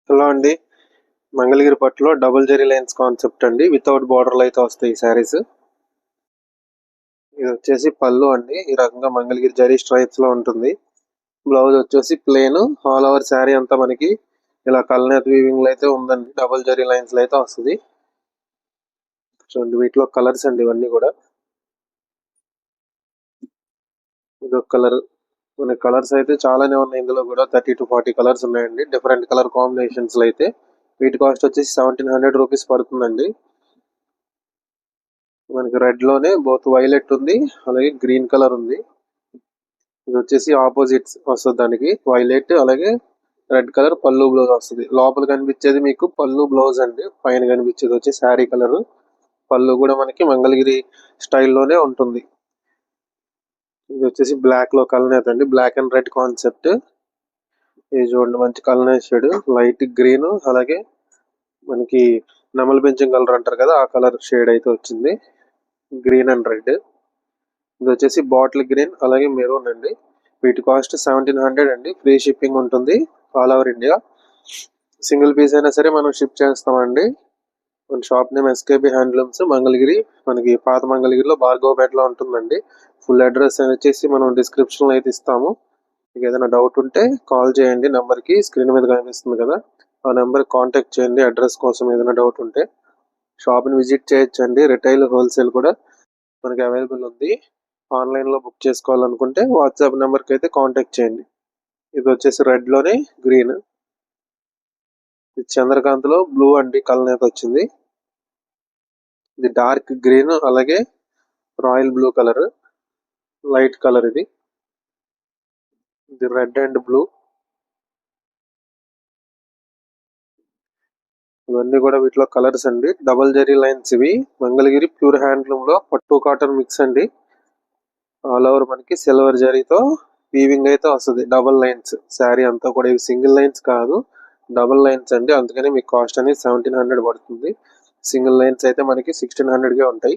Hello అండి. మంగళగిరి పట్టులో double zari lines concept అండి. వితౌట్ బార్డర్‌లో అయితే వస్తాయి ఈ శారీస్. ఇది వచ్చేసి పళ్ళు అండి. ఈ రకంగా మంగళగిరి జరీ స్ట్రైప్స్‌లో ఉంటుంది. బ్లౌజ్ వచ్చేసి ప్లెయిన్. ఆల్ ఓవర్ శారీ అంతా మనకి ఇలా కల్నేత్ వీవింగ్‌లో అయితే ఉందండి. డబుల్ జెరీ లైన్స్‌లో అయితే వస్తది. చూడండి వీటిలో కలర్స్ అండి ఇవన్నీ కూడా. ఇదొక కలర్. కొన్ని కలర్స్ అయితే చాలానే ఉన్నాయి ఇందులో కూడా 30-40 కలర్స్ ఉన్నాయండి. డిఫరెంట్ కలర్ కాంబినేషన్స్‌లో అయితే. వీటి కాస్ట్ వచ్చేసి 1700 రూపీస్ పడుతుందండి. మనకి రెడ్ లోనే బోత్ వైలెట్ ఉంది, అలాగే గ్రీన్ కలర్ ఉంది. ఇది వచ్చేసి ఆపోజిట్స్ వస్తుంది దానికి. వైలెట్ అలాగే రెడ్ కలర్ పళ్ళు బ్లౌజ్ వస్తుంది. లోపల కనిపించేది మీకు పళ్ళు బ్లౌజ్ అండి. పైన కనిపించేది వచ్చి శారీ కలర్. పళ్ళు కూడా మనకి మంగళగిరి స్టైల్లోనే ఉంటుంది. ఇది వచ్చేసి బ్లాక్ లో కలనేత అండి. Black and red concept. ఇది చూడండి మంచి కలనేత షేడ్, లైట్ గ్రీన్ అలాగే మనకి నెమలి పెంచం కలర్ అంటారు కదా, ఆ కలర్ షేడ్ అయితే వచ్చింది. Green and red. ఇది వచ్చేసి బాటిల్ గ్రీన్ అలాగే మెరూన్ అండి. వీటి కాస్ట్ 1700 అండి. ఫ్రీ షిప్పింగ్ ఉంటుంది all over India. Single piece అయినా సరే మనం షిప్ చేస్తామండి. మన shop name SKB handlooms, Mangalagiri. మనకి పాత మంగళగిరిలో భార్గవపేటలో ఉంటుందండి. ఫుల్ అడ్రస్ వచ్చేసి మనం డిస్క్రిప్షన్ లో అయితే ఇస్తాము. మీకు ఏదైనా డౌట్ ఉంటే కాల్ చేయండి. నెంబర్ కి స్క్రీన్ మీద కనిపిస్తుంది కదా, ఆ నెంబర్ కాంటాక్ట్ చేయండి అడ్రస్ కోసం ఏదైనా డౌట్ ఉంటే. షాప్ ని విజిట్ చేయొచ్చండి. రిటైల్ హోల్సేల్ కూడా మనకి అవైలబుల్ ఉంది. ఆన్లైన్ లో బుక్ చేసుకోవాలనుకుంటే వాట్సాప్ నెంబర్ కి అయితే కాంటాక్ట్ చేయండి. ఇది వచ్చేసి రెడ్ లోనే గ్రీన్. ఇది చంద్రకాంత్ లో బ్లూ అండి కలనేత వచ్చింది. ఇది డార్క్ గ్రీన్ అలాగే royal blue colour, light colour ఇది. ఇది రెడ్ అండ్ బ్లూ. ఇవన్నీ కూడా వీటిలో కలర్స్ అండి. డబల్ జెరీ లైన్స్ ఇవి. మంగళగిరి ప్యూర్ హ్యాండ్లూమ్ లో పట్టు కాటన్ మిక్స్ అండి. ఆల్ ఓవర్ మనకి సిల్వర్ జరీతో వీవింగ్ అయితే వస్తుంది. డబల్ లైన్స్ శారీ అంతా కూడా. ఇవి సింగిల్ లైన్స్ కాదు, డబల్ లైన్స్ అండి. అందుకని మీకు కాస్ట్ అనేది 1700 పడుతుంది. సింగిల్ లైన్స్ అయితే మనకి 1600 గా ఉంటాయి.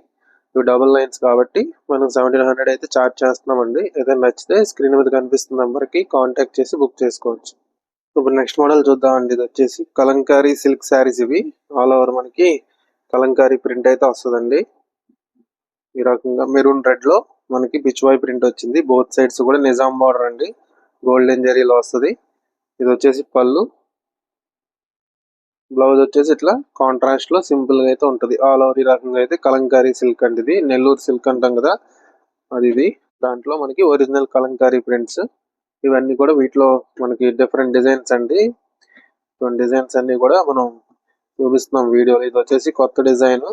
ఇవి డబల్ లైన్స్ కాబట్టి మనం 1700 అయితే చార్జ్ చేస్తున్నామండి. ఏదైనా నచ్చితే స్క్రీన్ మీద కనిపిస్తున్న నెంబర్ కి కాంటాక్ట్ చేసి బుక్ చేసుకోవచ్చు. ఇప్పుడు నెక్స్ట్ మోడల్ చూద్దామండి. ఇది వచ్చేసి కలంకారీ సిల్క్ శారీస్ ఇవి. ఆల్ ఓవర్ మనకి కలంకారీ ప్రింట్ అయితే వస్తుందండి. ఈ రకంగా మెరూన్ రెడ్ లో మనకి పిచ్వాయ్ ప్రింట్ వచ్చింది. బోత్ సైడ్స్ కూడా నిజాం బార్డర్ అండి. గోల్డెన్ జరీలో వస్తుంది. ఇది వచ్చేసి పళ్ళు. బ్లౌజ్ వచ్చేసి ఇట్లా కాంట్రాస్ట్ లో సింపుల్ గా అయితే ఉంటది. ఆల్ ఓవర్ ఈ రకంగా అయితే కలంకారీ సిల్క్ అండి. ఇది నెల్లూరు సిల్క్ అంటాం కదా, అది ఇది. దాంట్లో మనకి ఒరిజినల్ కలంకారీ ప్రింట్స్. ఇవన్నీ కూడా వీటిలో మనకి డిఫరెంట్ డిజైన్స్ అండి. డిజైన్స్ అన్ని కూడా మనం చూపిస్తున్నాం వీడియోలో. ఇది వచ్చేసి కొత్త డిజైన్.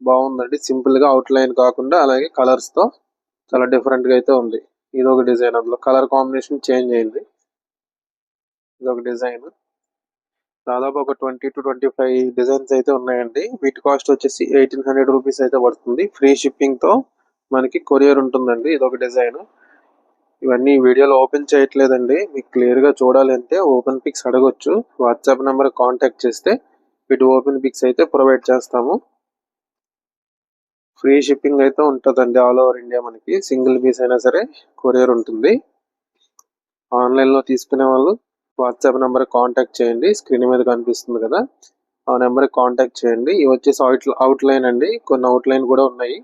బాగుందండి. సింపుల్ గా అవుట్ లైన్ కాకుండా అలాగే కలర్స్ తో చాలా డిఫరెంట్ గా అయితే ఉంది. ఇది ఒక డిజైన్. అందులో కలర్ కాంబినేషన్ చేంజ్ అయింది. ఇది ఒక డిజైన్. దాదాపు ఒక 20-25 డిజైన్స్ అయితే ఉన్నాయండి. వీటి కాస్ట్ వచ్చేసి 1800 రూపీస్ అయితే పడుతుంది. ఫ్రీ షిప్పింగ్ తో మనకి కొరియర్ ఉంటుందండి. ఇది ఒక డిజైన్. ఇవన్నీ వీడియోలో ఓపెన్ చేయట్లేదండి. మీకు క్లియర్ గా చూడాలంటే ఓపెన్ పిక్స్ అడగొచ్చు. వాట్సాప్ నెంబర్ కాంటాక్ట్ చేస్తే వీటి ఓపెన్ పిక్స్ అయితే ప్రొవైడ్ చేస్తాము. ఫ్రీ షిప్పింగ్ అయితే ఉంటుందండి ఆల్ ఓవర్ ఇండియా. మనకి సింగిల్ పీస్ అయినా సరే కొరియర్ ఉంటుంది. ఆన్లైన్ లో తీసుకునే వాళ్ళు వాట్సాప్ నెంబర్ కాంటాక్ట్ చేయండి. స్క్రీన్ మీద కనిపిస్తుంది కదా, ఆ నెంబర్ కాంటాక్ట్ చేయండి. ఇవి వచ్చేసి అవుట్ లైన్ అండి. కొన్ని అవుట్ లైన్ కూడా ఉన్నాయి.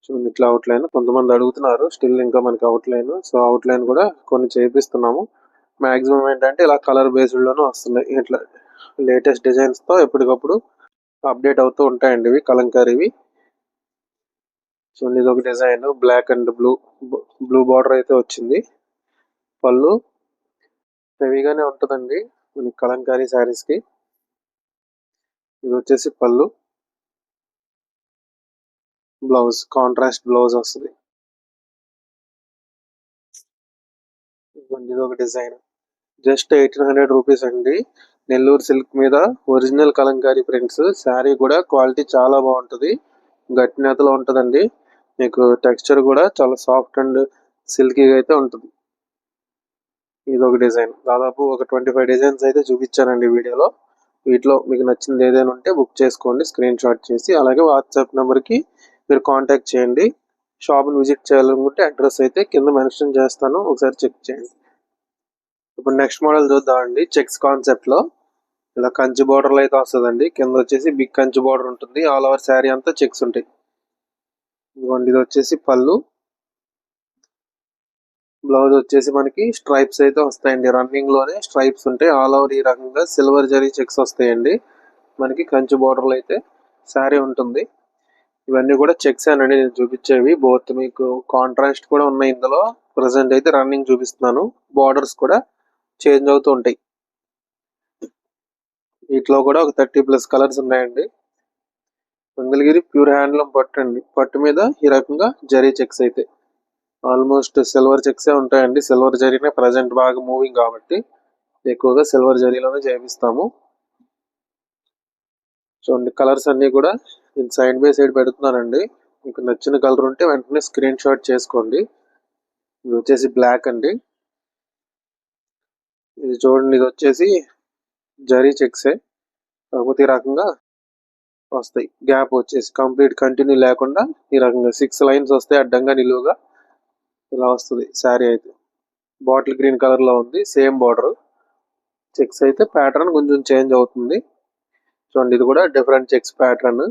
చూడండి ఇట్లా అవుట్ లైన్. కొంతమంది అడుగుతున్నారు స్టిల్ ఇంకా మనకి out line. So out line కూడా కొన్ని చేపిస్తున్నాము. మాక్సిమం ఏంటంటే ఇలా కలర్ బేస్డ్ లోనే వస్తున్నాయి. ఇట్లా లేటెస్ట్ డిజైన్స్ తో ఎప్పటికప్పుడు అప్డేట్ అవుతూ ఉంటాయండి ఇవి కలంకారీవి. చూడండి ఇది ఒక design. Black and blue, blue border అయితే వచ్చింది. పళ్ళు హెవీగానే ఉంటుందండి మనకి కలంకారీ శారీస్ కి. ఇది వచ్చేసి పళ్ళు. బ్లౌజ్ కాంట్రాస్ట్ బ్లౌజ్ వస్తుంది. ఇది ఒక డిజైన్. జస్ట్ 1800 రూపీస్ అండి. నెల్లూరు సిల్క్ మీద ఒరిజినల్ కలంకారీ ప్రింట్స్. శారీ కూడా క్వాలిటీ చాలా బాగుంటుంది. గట్టి నేతలో ఉంటుందండి. మీకు టెక్స్చర్ కూడా చాలా సాఫ్ట్ అండ్ సిల్కీగా అయితే ఉంటుంది. ఇది ఒక డిజైన్. దాదాపు ఒక 25 డిజైన్స్ అయితే చూపించానండి వీడియోలో. వీటిలో మీకు నచ్చింది ఏదైనా ఉంటే బుక్ చేసుకోండి స్క్రీన్ షాట్ చేసి. అలాగే వాట్సాప్ నెంబర్కి మీరు కాంటాక్ట్ చేయండి. షాప్ని విజిట్ చేయాలనుకుంటే అడ్రస్ అయితే కింద మెన్షన్ చేస్తాను, ఒకసారి చెక్ చేయండి. ఇప్పుడు నెక్స్ట్ మోడల్ చూద్దామండి. చెక్స్ కాన్సెప్ట్ లో ఇలా కంచి బోర్డర్ అయితే వస్తుందండి. కింద వచ్చేసి బిగ్ కంచి బోర్డర్ ఉంటుంది. ఆల్ ఓవర్ శారీ అంతా చెక్స్ ఉంటాయి. ఇదిగోండి, ఇది వచ్చేసి పళ్ళు. బ్లౌజ్ వచ్చేసి మనకి స్ట్రైప్స్ అయితే వస్తాయండి. రన్నింగ్ లోనే స్ట్రైప్స్ ఉంటాయి. ఆల్ ఓవర్ ఈ రకంగా సిల్వర్ జరీ చెక్స్ వస్తాయండి. మనకి కంచి బోర్డర్ లో అయితే శారీ ఉంటుంది. ఇవన్నీ కూడా చెక్స్ అండి నేను చూపించేవి. బోత్ మీకు కాంట్రాస్ట్ కూడా ఉన్నాయి ఇందులో. ప్రజెంట్ అయితే రన్నింగ్ చూపిస్తున్నాను. బార్డర్స్ కూడా చేంజ్ అవుతూ ఉంటాయి. వీటిలో కూడా ఒక 30+ కలర్స్ ఉన్నాయండి. మంగళగిరి ప్యూర్ హ్యాండ్లూమ్ పట్టు అండి. పట్టు మీద ఈ రకంగా జరీ చెక్స్ అయితే ఆల్మోస్ట్ సిల్వర్ చెక్సే ఉంటాయండి. సిల్వర్ జరీనే ప్రజెంట్ బాగా మూవింగ్ కాబట్టి ఎక్కువగా సిల్వర్ జరీలోనే చేపిస్తాము. చూడండి, కలర్స్ అన్ని కూడా నేను సైడ్ బై సైడ్ పెడుతున్నానండి. మీకు నచ్చిన కలర్ ఉంటే వెంటనే స్క్రీన్ షాట్ చేసుకోండి. ఇది వచ్చేసి బ్లాక్ అండి. ఇది చూడండి, ఇది వచ్చేసి జరీ చెక్సే, కాకపోతే ఈ రకంగా వస్తాయి. గ్యాప్ వచ్చేసి కంప్లీట్ కంటిన్యూ లేకుండా ఈ రకంగా 6 లైన్స్ వస్తాయి అడ్డంగా నిలువుగా. ఇలా వస్తుంది శారీ అయితే. బాటిల్ గ్రీన్ కలర్ లో ఉంది. Same border. చెక్స్ అయితే ప్యాటర్న్ కొంచెం చేంజ్ అవుతుంది. చూడండి, ఇది కూడా డిఫరెంట్ చెక్స్ ప్యాటర్న్.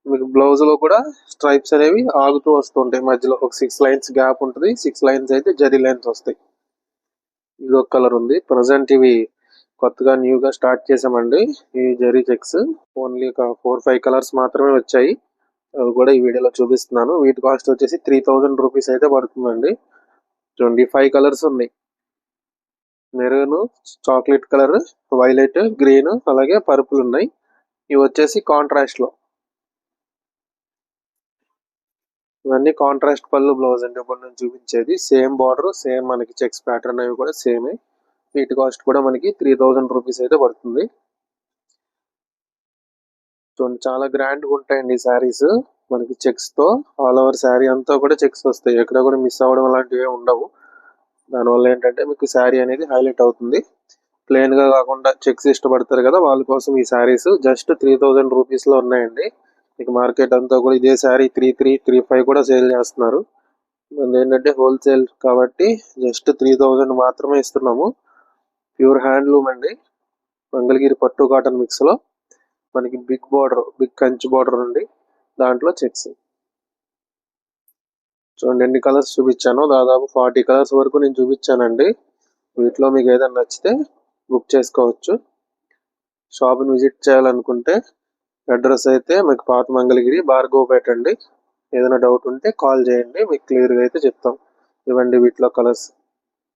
మీకు బ్లౌజ్ లో కూడా స్ట్రైప్స్ అనేవి ఆగుతూ వస్తుంటాయి. మధ్యలో ఒక 6 లైన్స్ గ్యాప్ ఉంటుంది. 6 లైన్స్ అయితే జరీ లైన్స్ వస్తాయి. ఇది ఒక కలర్ ఉంది. ప్రజెంట్ ఇవి కొత్తగా న్యూగా స్టార్ట్ చేసామండి ఈ జరీ చెక్స్. ఓన్లీ ఒక 4-5 కలర్స్ మాత్రమే వచ్చాయి. అవి కూడా ఈ వీడియోలో చూపిస్తున్నాను. వీటి కాస్ట్ వచ్చేసి 3000 రూపీస్ అయితే పడుతుందండి. 25 కలర్స్ ఉన్నాయి. Maroon, chocolate colour, violet, green, అలాగే పర్పుల్ ఉన్నాయి. ఇవి వచ్చేసి కాంట్రాస్ట్ లో. ఇవన్నీ కాంట్రాస్ట్ పళ్ళు బ్లౌజ్ అండి. ఇప్పుడు నేను చూపించేది సేమ్ బార్డర్, సేమ్ మనకి చెక్స్ ప్యాటర్న్ అవి కూడా సేమే. వీటి కాస్ట్ కూడా మనకి 3000 రూపీస్ అయితే పడుతుంది. చూడండి, చాలా గ్రాండ్ గా ఉంటాయండి ఈ శారీస్. మనకి చెక్స్ తో ఆల్ ఓవర్ శారీ అంతా కూడా చెక్స్ వస్తాయి. ఎక్కడ కూడా మిస్ అవ్వడం అలాంటివి ఉండవు. దానివల్ల ఏంటంటే మీకు శారీ అనేది హైలైట్ అవుతుంది. ప్లెయిన్ గా కాకుండా చెక్స్ ఇష్టపడతారు కదా, వాళ్ళ కోసం ఈ శారీస్ జస్ట్ 3000 రూపీస్ లో ఉన్నాయండి. మీకు మార్కెట్ అంతా కూడా ఇదే శారీ 3335 కూడా సేల్ చేస్తున్నారు. ఏంటంటే హోల్సేల్ కాబట్టి జస్ట్ 3000 మాత్రమే ఇస్తున్నాము. ప్యూర్ హ్యాండ్లూమ్ అండి. మంగళగిరి పట్టు కాటన్ మిక్స్ లో మనకి big border, big Kanchi border ఉంది. దాంట్లో చెక్స్. చూడండి, ఎన్ని కలర్స్ చూపించానో. దాదాపు 40 కలర్స్ వరకు నేను చూపించానండి. వీటిలో మీకు ఏదైనా నచ్చితే బుక్ చేసుకోవచ్చు. షాప్ని విజిట్ చేయాలనుకుంటే అడ్రస్ అయితే మీకు పాత మంగళగిరి భార్గవపేట అండి. ఏదైనా డౌట్ ఉంటే కాల్ చేయండి, మీకు క్లియర్గా అయితే చెప్తాం. ఇవ్వండి వీటిలో కలర్స్.